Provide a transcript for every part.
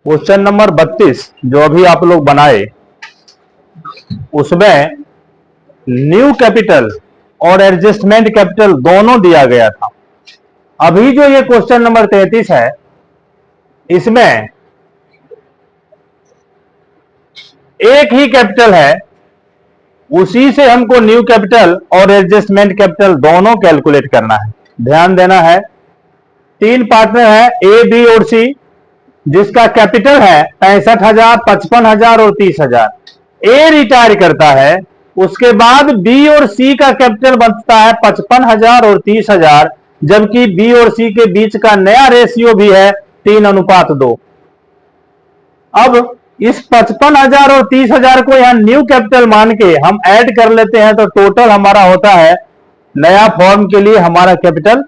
Question number 32 जो अभी आप लोग बनाए उसमें न्यू कैपिटल और एडजस्टमेंट कैपिटल दोनों दिया गया था। अभी जो ये क्वेश्चन नंबर 33 है इसमें एक ही कैपिटल है, उसी से हमको न्यू कैपिटल और एडजस्टमेंट कैपिटल दोनों कैलकुलेट करना है। ध्यान देना है, तीन पार्टनर है ए बी और सी, जिसका कैपिटल है 65,000, 55,000 और 30,000। ए रिटायर करता है, उसके बाद बी और सी का कैपिटल बनता है 55,000 और 30,000, जबकि बी और सी के बीच का नया रेशियो भी है 3:2। अब इस 55,000 और 30,000 को यहां न्यू कैपिटल मान के हम ऐड कर लेते हैं तो टोटल हमारा होता है नया फॉर्म के लिए हमारा कैपिटल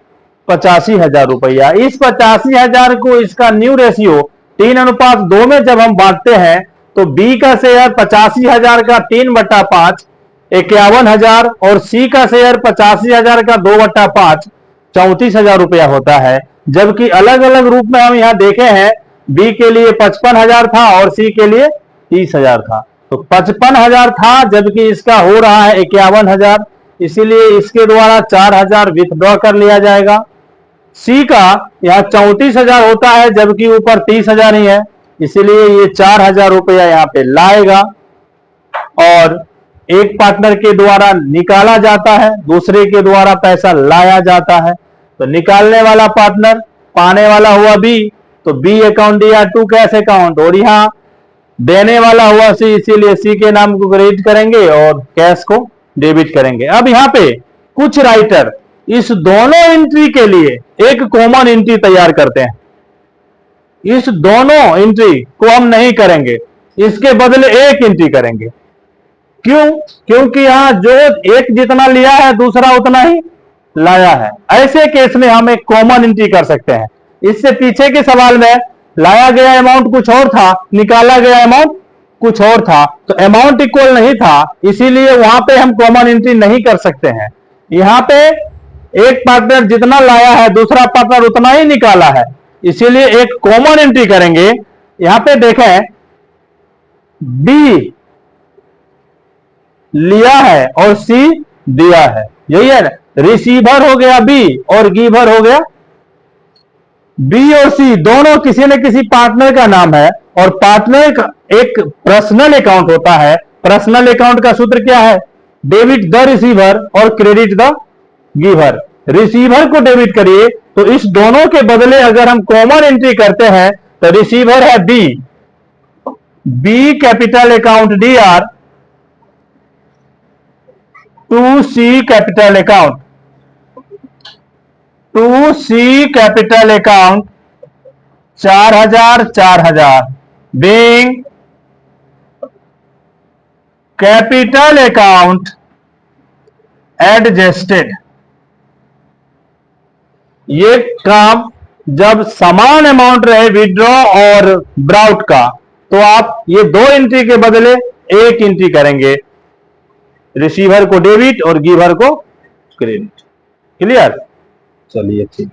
85,000 रुपया। इस 85,000 को इसका न्यू रेशियो 3:2 में जब हम बांटते हैं तो बी का शेयर 85,000 का 3/5 51,000 और सी का शेयर 85,000 का 2/5 34,000 रुपया होता है। जबकि अलग अलग रूप में हम यहां देखे हैं, बी के लिए 55,000 था और सी के लिए 30,000 था। तो 55,000 था जबकि इसका हो रहा है 51,000, इसीलिए इसके द्वारा 4,000 विथड्रॉ कर लिया जाएगा। सी का यहां 34,000 होता है जबकि ऊपर 30,000 ही है, इसीलिए ये 4,000 रुपया यहां पे लाएगा और एक पार्टनर के द्वारा निकाला जाता है, दूसरे के द्वारा पैसा लाया जाता है। तो निकालने वाला पार्टनर पाने वाला हुआ बी, तो बी अकाउंट दिया टू कैश अकाउंट, और यहां देने वाला हुआ सी, इसीलिए सी के नाम को क्रेडिट करेंगे और कैश को डेबिट करेंगे। अब यहां पे कुछ राइटर इस दोनों एंट्री के लिए एक कॉमन एंट्री तैयार करते हैं। इस दोनों एंट्री को हम नहीं करेंगे, इसके बदले एक एंट्री करेंगे। क्यों? क्योंकि यहां जो एक जितना लिया है दूसरा उतना ही लाया है। ऐसे केस में हम एक कॉमन एंट्री कर सकते हैं। इससे पीछे के सवाल में लाया गया अमाउंट कुछ और था, निकाला गया अमाउंट कुछ और था, तो अमाउंट इक्वल नहीं था, इसीलिए वहां पे हम कॉमन एंट्री नहीं कर सकते हैं। यहां पे एक पार्टनर जितना लाया है दूसरा पार्टनर उतना ही निकाला है, इसीलिए एक कॉमन एंट्री करेंगे। यहां पे देखें, बी लिया है और सी दिया है, यही है ना। रिसीवर हो गया बी और गिवर हो गया। बी और सी दोनों किसी न किसी पार्टनर का नाम है, और पार्टनर का एक पर्सनल अकाउंट होता है। पर्सनल अकाउंट का सूत्र क्या है? डेबिट द रिसीवर और क्रेडिट द गिवर। रिसीवर को डेबिट करिए, तो इस दोनों के बदले अगर हम कॉमन एंट्री करते हैं तो रिसीवर है B, B capital account D R to C capital account, to C capital account 4,000 4,000 being capital account adjusted. ये काम जब समान अमाउंट रहे विड्रॉ और ब्राउट का, तो आप ये दो एंट्री के बदले एक एंट्री करेंगे, रिसीवर को डेबिट और गिवर को क्रेडिट। क्लियर? चलिए ठीक।